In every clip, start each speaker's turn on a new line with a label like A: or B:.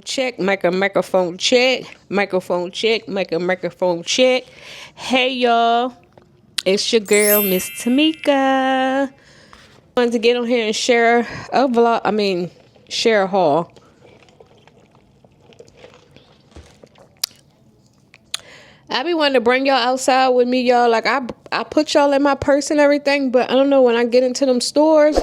A: Check, mic a microphone check, microphone check, mic a microphone check. Hey y'all, it's your girl Miss Tamika. I wanted to get on here and share a vlog, share a haul. I be wanting to bring y'all outside with me, y'all. Like I put y'all in my purse and everything, but I don't know, when I get into them stores,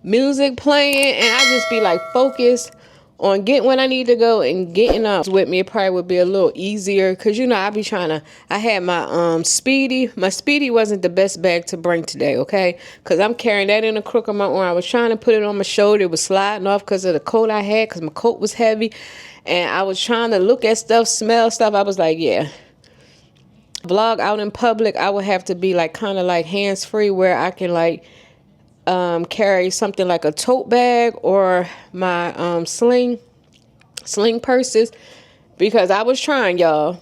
A: music playing, and I just be like focused on getting when I need to go and getting up with me. It probably would be a little easier because, you know, I had my Speedy. My Speedy wasn't the best bag to bring today, okay? Because I'm carrying that in a crook of my arm. I was trying to put it on my shoulder. It was sliding off because of the coat I had, because my coat was heavy. And I was trying to look at stuff, smell stuff. I was like, yeah. Vlog out in public, I would have to be like kind of like hands-free, where I can like carry something like a tote bag or my sling purses, because I was trying, y'all.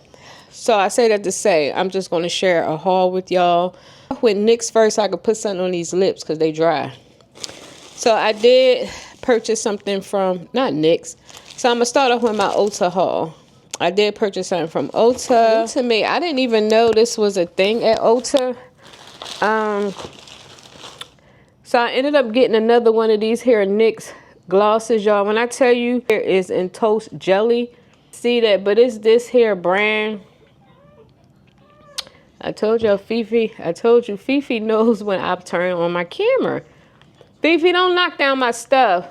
A: So I say that to say, I'm just going to share a haul with y'all. With NYX first, I could put something on these lips because they dry. So I did purchase something from, not NYX. So I'm going to start off with my Ulta haul. I did purchase something from Ulta. To me, I didn't even know this was a thing at Ulta. So I ended up getting another one of these here NYX glosses, y'all. When I tell you, here is in toast jelly. See that? But it's this here brand. I told y'all, FiFi knows when I turn on my camera. FiFi, don't knock down my stuff.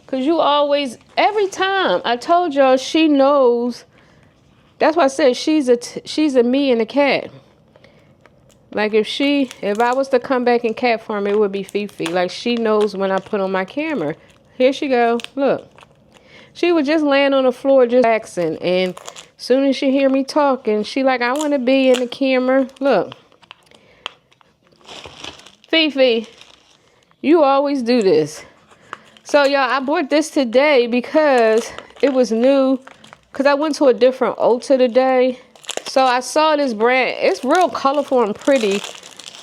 A: Because you always, every time, I told y'all, she knows. That's why I said she's a me and a cat. Like if I was to come back in cat form, it would be FiFi. Like, she knows when I put on my camera. Here she go. Look. She was just laying on the floor just relaxing. And as soon as she hear me talking, she like, I want to be in the camera. Look. FiFi, you always do this. So, y'all, I bought this today because it was new. Because I went to a different Ulta today. So I saw this brand. It's real colorful and pretty.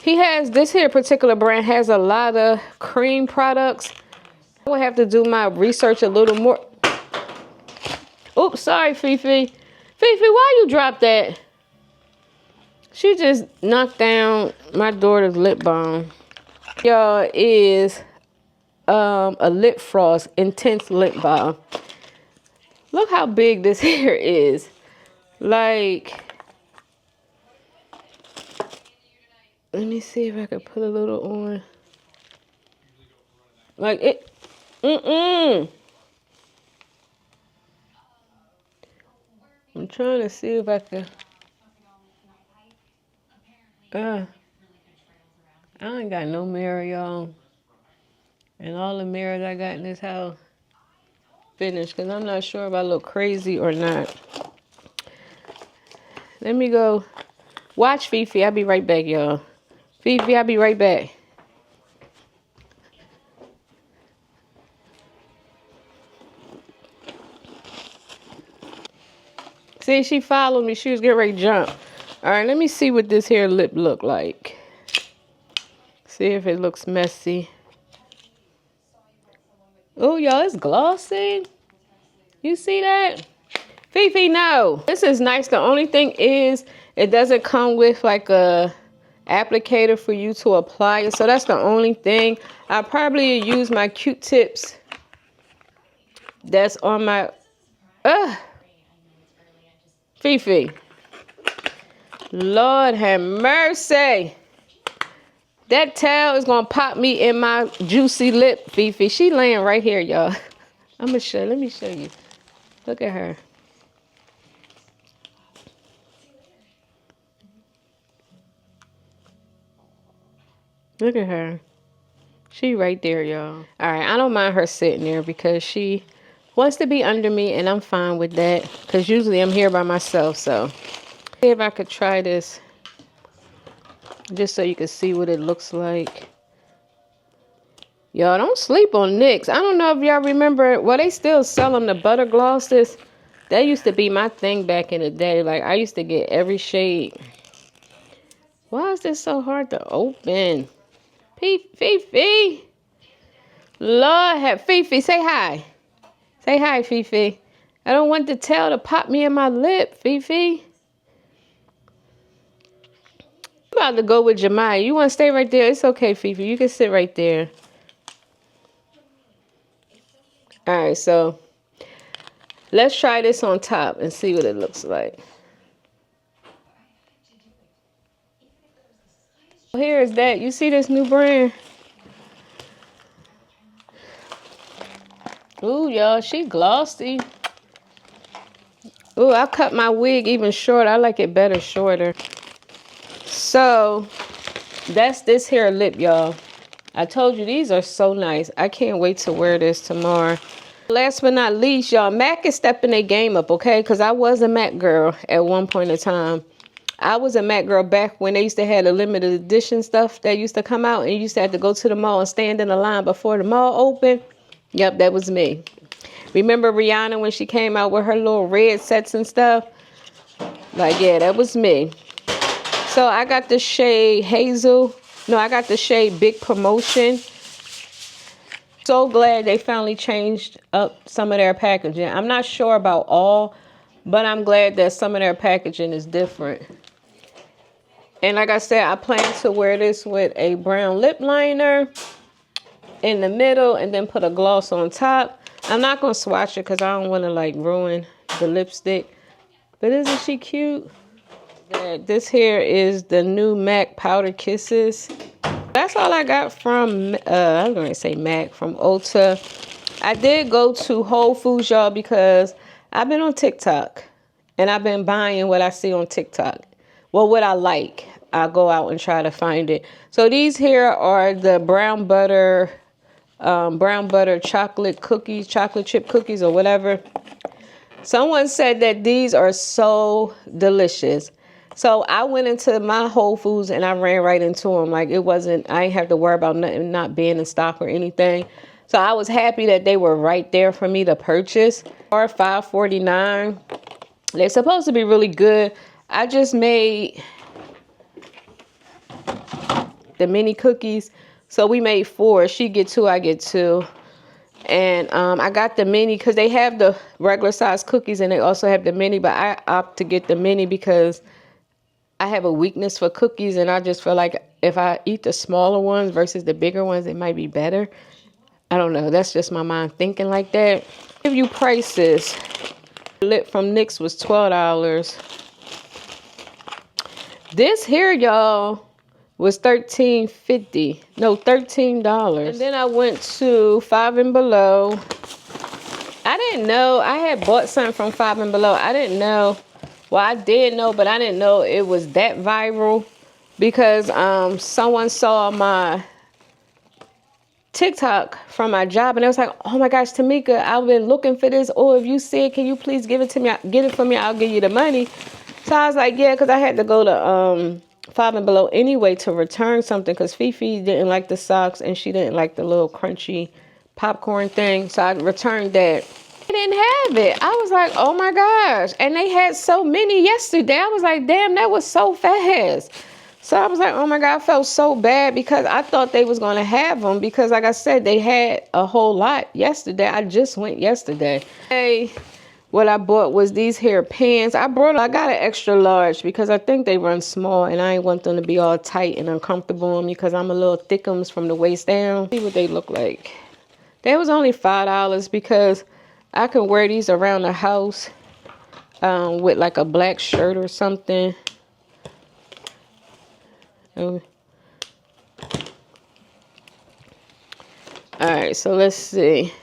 A: This here particular brand has a lot of cream products. I would have to do my research a little more. Oops, sorry, FiFi. FiFi, why you dropped that? She just knocked down my daughter's lip balm. Y'all, is a lip frost intense lip balm. Look how big this here is. Like, let me see if I can put a little on. Like it. I'm trying to see if I can. I ain't got no mirror, y'all. And all the mirrors I got in this house finished, because I'm not sure if I look crazy or not. Let me go. Watch FiFi. I'll be right back, y'all. FiFi, I'll be right back. See, she followed me. She was getting ready to jump. All right, let me see what this here lip look like. See if it looks messy. Oh, y'all, it's glossy. You see that? FiFi, no. This is nice. The only thing is, it doesn't come with like a applicator for you to apply it. So that's the only thing. I probably use my Q-tips that's on my... FiFi. Lord have mercy. That towel is going to pop me in my juicy lip, FiFi. She laying right here, y'all. Let me show you. Look at her. Look at her. She right there, y'all. All right, I don't mind her sitting there because she wants to be under me, and I'm fine with that because usually I'm here by myself. So see if I could try this just so you can see what it looks like. Y'all, don't sleep on NYX. I don't know if y'all remember. Well, they still sell them, the butter glosses. That used to be my thing back in the day. Like, I used to get every shade. Why is this so hard to open? FiFi. Lord have FiFi. Say hi. Say hi, FiFi. I don't want the tail to pop me in my lip, FiFi. I'm about to go with Jemiah. You want to stay right there? It's okay, FiFi. You can sit right there. All right, so let's try this on top and see what it looks like. Here is that. You see this new brand? Ooh, y'all, she glossy. Ooh, I cut my wig even short. I like it better shorter. So, that's this here lip, y'all. I told you these are so nice. I can't wait to wear this tomorrow. Last but not least, y'all, MAC is stepping their game up, okay? Because I was a MAC girl at one point in time. I was a MAC girl back when they used to have the limited edition stuff that used to come out. And you used to have to go to the mall and stand in the line before the mall opened. Yep, that was me. Remember Rihanna when she came out with her little red sets and stuff? Like, yeah, that was me. So I got the shade Hazel. No, I got the shade Big Promotion. So glad they finally changed up some of their packaging. I'm not sure about all, but I'm glad that some of their packaging is different. And like I said, I plan to wear this with a brown lip liner in the middle and then put a gloss on top. I'm not going to swatch it because I don't want to like ruin the lipstick. But isn't she cute? This here is the new MAC Powder Kisses. That's all I got from, I'm going to say MAC, from Ulta. I did go to Whole Foods, y'all, because I've been on TikTok. And I've been buying what I see on TikTok. Well, what I like. I'll go out and try to find it. So these here are the brown butter chocolate cookies, chocolate chip cookies or whatever. Someone said that these are so delicious. So I went into my Whole Foods and I ran right into them. Like it wasn't, I didn't have to worry about nothing not being in stock or anything. So I was happy that they were right there for me to purchase. Or $5.49. They're supposed to be really good. I just made the mini cookies. So we made 4. She get 2, I get 2. And I got the mini because they have the regular size cookies and they also have the mini. But I opt to get the mini because I have a weakness for cookies. And I just feel like if I eat the smaller ones versus the bigger ones, it might be better. I don't know. That's just my mind thinking like that. Give you prices. The lip from NYX was $12. This here, y'all, was $13.50. No, $13. And then I went to Five and Below. I didn't know. I had bought something from Five and Below. I didn't know. Well, I did know, but I didn't know it was that viral because someone saw my TikTok from my job and it was like, oh my gosh, Tamika, I've been looking for this. Oh, if you see it, can you please give it to me? Get it for me. I'll give you the money. So I was like, yeah, because I had to go to Five and Below anyway to return something because FiFi didn't like the socks and she didn't like the little crunchy popcorn thing. So I returned that. They didn't have it. I was like, oh my gosh. And they had so many yesterday. I was like, damn, that was so fast. So I was like, oh my God, I felt so bad because I thought they was going to have them because like I said, they had a whole lot yesterday. I just went yesterday. Hey, what I bought was these hair pants. I got an extra large because I think they run small and I ain't want them to be all tight and uncomfortable on me because I'm a little thickums from the waist down. See what they look like. They was only $5 because I can wear these around the house with like a black shirt or something. Oh. Alright, so let's see.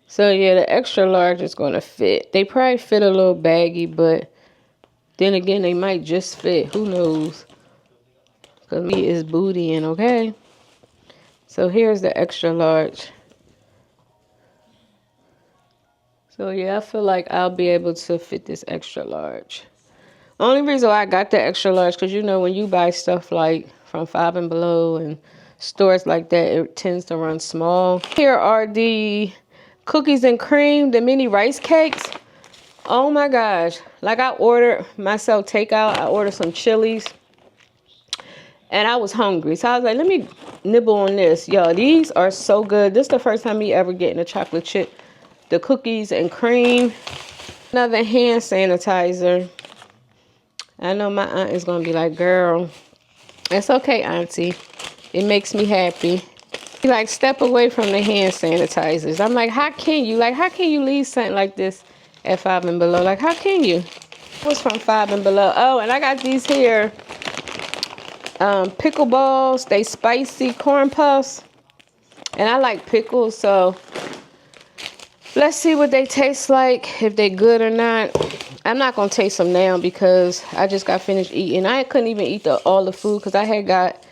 A: So yeah, the extra large is going to fit. They probably fit a little baggy, but then again, they might just fit. Who knows? Because me is bootying, okay? So here's the extra large. So yeah, I feel like I'll be able to fit this extra large. Only reason why I got the extra large, because you know when you buy stuff like from Five and Below and stores like that, it tends to run small. Here are the cookies and cream, the mini rice cakes. Oh my gosh. Like I ordered myself takeout. I ordered some chilies. And I was hungry. So I was like, let me nibble on this. Yo, these are so good. This is the first time me ever getting a chocolate chip the cookies and cream. Another hand sanitizer. I know my aunt is going to be like, girl, it's okay, auntie. It makes me happy. Like, step away from the hand sanitizers. I'm like, how can you? Like, how can you leave something like this at 5 and Below? Like, how can you? It was from 5 and Below. Oh, and I got these here pickle balls. They spicy corn puffs. And I like pickles, so let's see what they taste like, if they good or not. I'm not going to taste them now because I just got finished eating. I couldn't even eat all the food because I had got...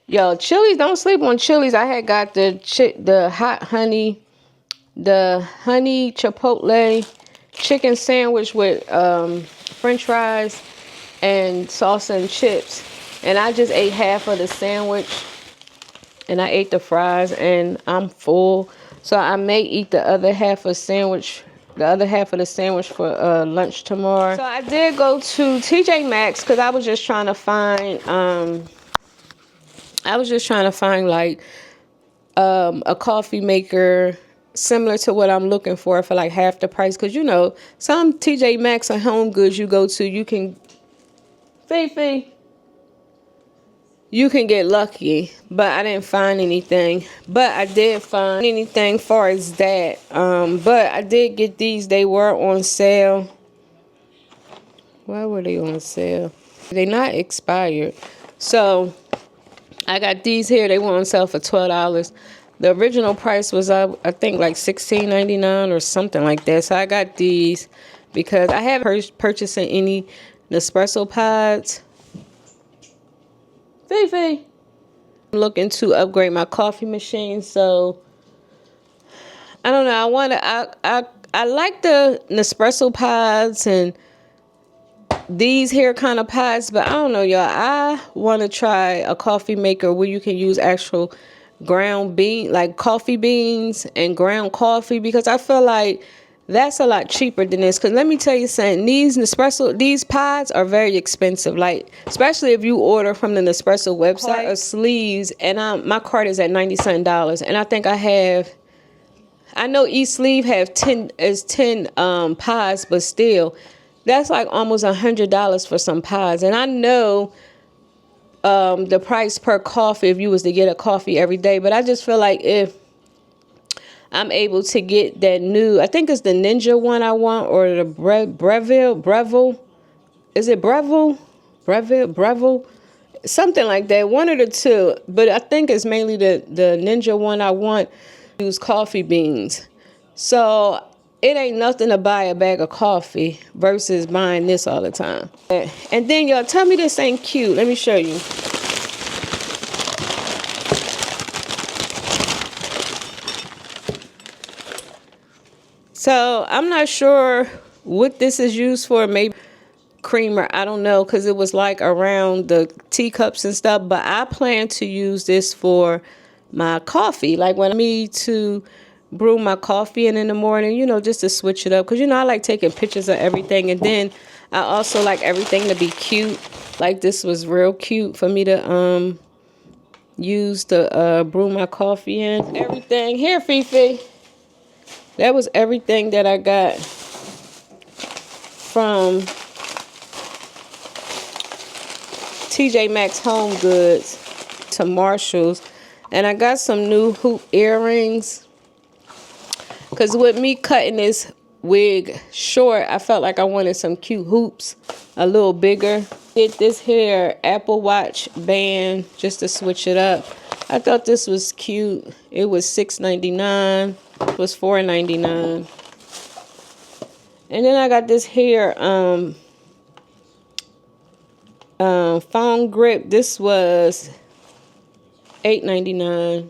A: Yo, Chili's, don't sleep on Chili's. I had got the hot honey, the honey chipotle chicken sandwich with french fries and salsa and chips. And I just ate half of the sandwich. And I ate the fries and I'm full. So I may eat the other half of the sandwich for lunch tomorrow. So I did go to Tjmax because I was just trying to find... like a coffee maker similar to what I'm looking for like half the price. Because, you know, some Tjmax and Homegoods you go to, you can... FiFi. You can get lucky. But I didn't find anything. But I did find anything far as that. But I did get these. They were on sale. Why were they on sale? They're not expired. So... I got these here. They were on sale for $12. The original price was up, I think, like $16.99 or something like that. So I got these because I haven't purchased any Nespresso pods. FiFi. I'm looking to upgrade my coffee machine. So I don't know. I like the Nespresso pods and these here kind of pods, but I don't know, y'all. I want to try a coffee maker where you can use actual ground bean, like coffee beans and ground coffee, because I feel like that's a lot cheaper than this. Because let me tell you something, these pods are very expensive, like especially if you order from the Nespresso website or sleeves. And my cart is at $90-something, and I think I know each sleeve have 10 pods, but still. That's like almost $100 for some pods. And I know the price per coffee if you was to get a coffee every day. But I just feel like if I'm able to get that new, I think it's the Ninja one I want, or the Breville. Is it Breville? Breville? Something like that. One of the two. But I think it's mainly the Ninja one I want. Use coffee beans. So... it ain't nothing to buy a bag of coffee versus buying this all the time. And then y'all tell me this ain't cute. Let me show you. So I'm not sure what this is used for. Maybe creamer. I don't know, because it was like around the teacups and stuff. But I plan to use this for my coffee. Like when I need to brew my coffee in the morning, you know, just to switch it up, because, you know, I like taking pictures of everything. And then I also like everything to be cute. Like this was real cute for me to use to brew my coffee in. Everything here, FiFi, that was everything that I got from Tjmax Homegoods to Marshalls. And I got some new hoop earrings. Because with me cutting this wig short, I felt like I wanted some cute hoops, a little bigger. Get this here Apple Watch band just to switch it up. I thought this was cute. It was $6.99. It was $4.99. And then I got this here phone grip. This was $8.99.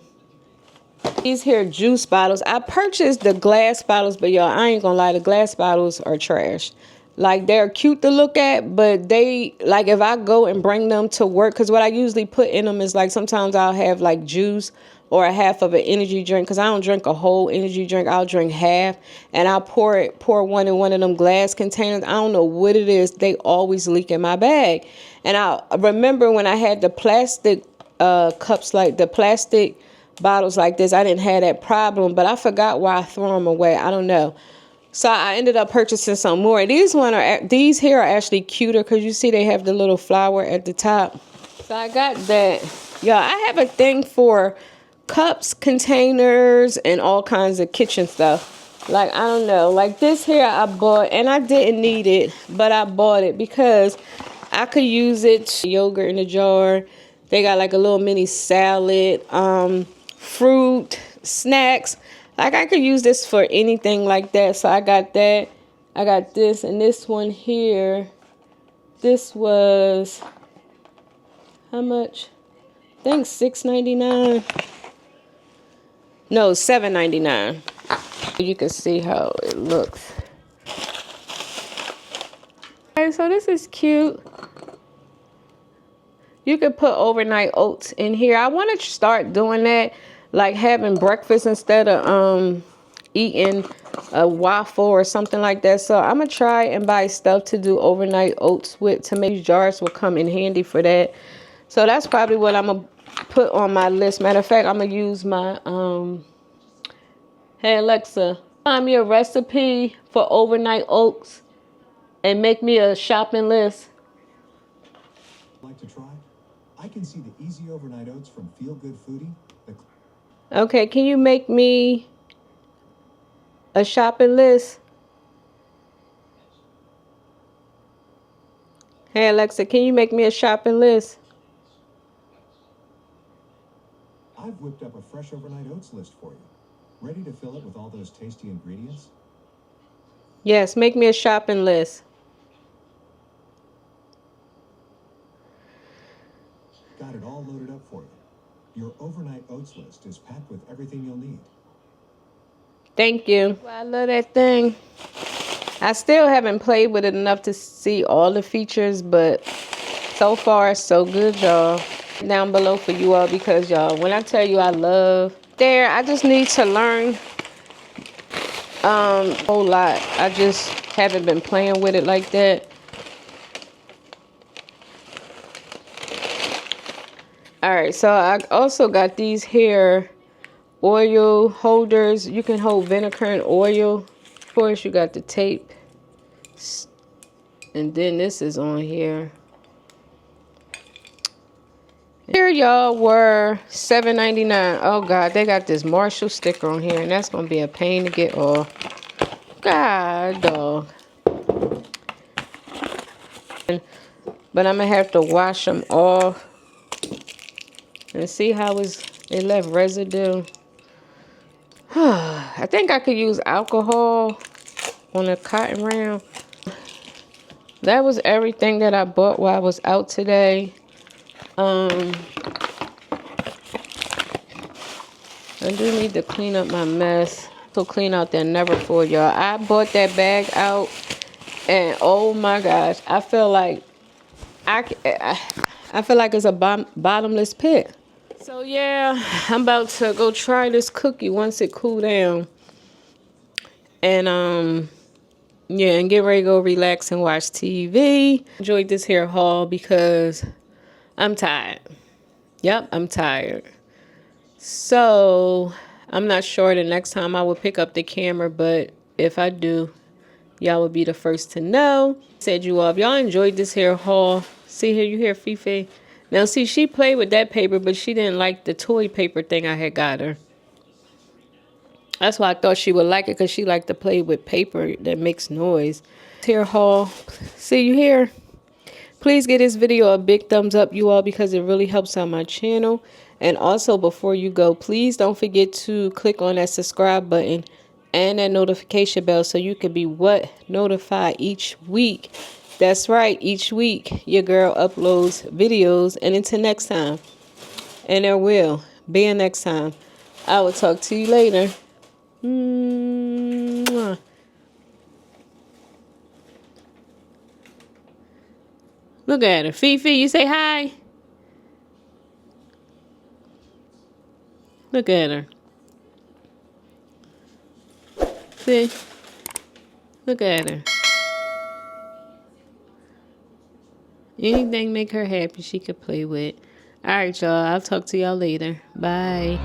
A: These here juice bottles. I purchased the glass bottles, but y'all, I ain't gonna lie, the glass bottles are trash. Like, they're cute to look at, but they, like, if I go and bring them to work, because what I usually put in them is, like, sometimes I'll have, like, juice or a half of an energy drink, because I don't drink a whole energy drink. I'll drink half, and I'll pour one in one of them glass containers. I don't know what it is. They always leak in my bag. And I remember when I had the plastic cups, like the plastic bottles like this, I didn't have that problem, but I forgot why I threw them away. I don't know. So I ended up purchasing some more. These here are actually cuter because you see they have the little flower at the top. So I got that. Y'all, I have a thing for cups, containers, and all kinds of kitchen stuff. Like, I don't know. Like this here I bought, and I didn't need it, but I bought it because I could use it. Yogurt in a jar. They got like a little mini salad, fruit, snacks. Like I could use this for anything like that. So I got that. I got this, and this one here. This was how much? I think $6.99. No, $7.99. You can see how it looks. Okay, so this is cute. You could put overnight oats in here. I want to start doing that, like having breakfast instead of eating a waffle or something like that. So I'm gonna try and buy stuff to do overnight oats with, to make these jars will come in handy for that. So that's probably what I'm gonna put on my list. Matter of fact, I'm gonna use my hey Alexa, find me a recipe for overnight oats and make me a shopping list.
B: Like to try? I can see the easy overnight oats from Feel Good Foodie.
A: Okay, can you make me a shopping list? Hey Alexa, can you make me a shopping list?
B: I've whipped up a fresh overnight oats list for you. Ready to fill it with all those tasty ingredients?
A: Yes, make me a shopping list.
B: Got it all loaded up for you. Your overnight oats list is packed with everything you'll need.
A: Thank you. Well, I love that thing. I still haven't played with it enough to see all the features, but so far so good, y'all. Down below for you all, because y'all, when I tell you I love there, I just need to learn a whole lot. I just haven't been playing with it like that. All right, so I also got these here oil holders. You can hold vinegar and oil. Of course, you got the tape. And then this is on here. Here, y'all, were $7.99. Oh, God, they got this Marshall sticker on here, and that's going to be a pain to get off. God, dog. But I'm going to have to wash them off. And see how it left residue. I think I could use alcohol on a cotton round. That was everything that I bought while I was out today. I do need to clean up my mess. So clean out that Neverfull, y'all. I bought that bag out, and oh my gosh, I feel like I feel like it's a bottomless pit. So yeah, I'm about to go try this cookie once it cool down. And yeah, and get ready to go relax and watch TV. Enjoyed this here haul because I'm tired. Yep, I'm tired. So I'm not sure the next time I will pick up the camera, but if I do, y'all will be the first to know. Said you all, if y'all enjoyed this here haul, see here, you hear FiFi. Now, see, she played with that paper, but she didn't like the toy paper thing I had got her. That's why I thought she would like it, because she liked to play with paper that makes noise. Hair haul. See you here. Please give this video a big thumbs up, you all, because it really helps out my channel. And also, before you go, please don't forget to click on that subscribe button and that notification bell so you can be notified each week. That's right, each week your girl uploads videos. And until next time, and there will be a next time, I will talk to you later. Mwah. Look at her. FiFi, you say hi. Look at her. See? Look at her. Anything make her happy she could play with. Alright, y'all. I'll talk to y'all later. Bye.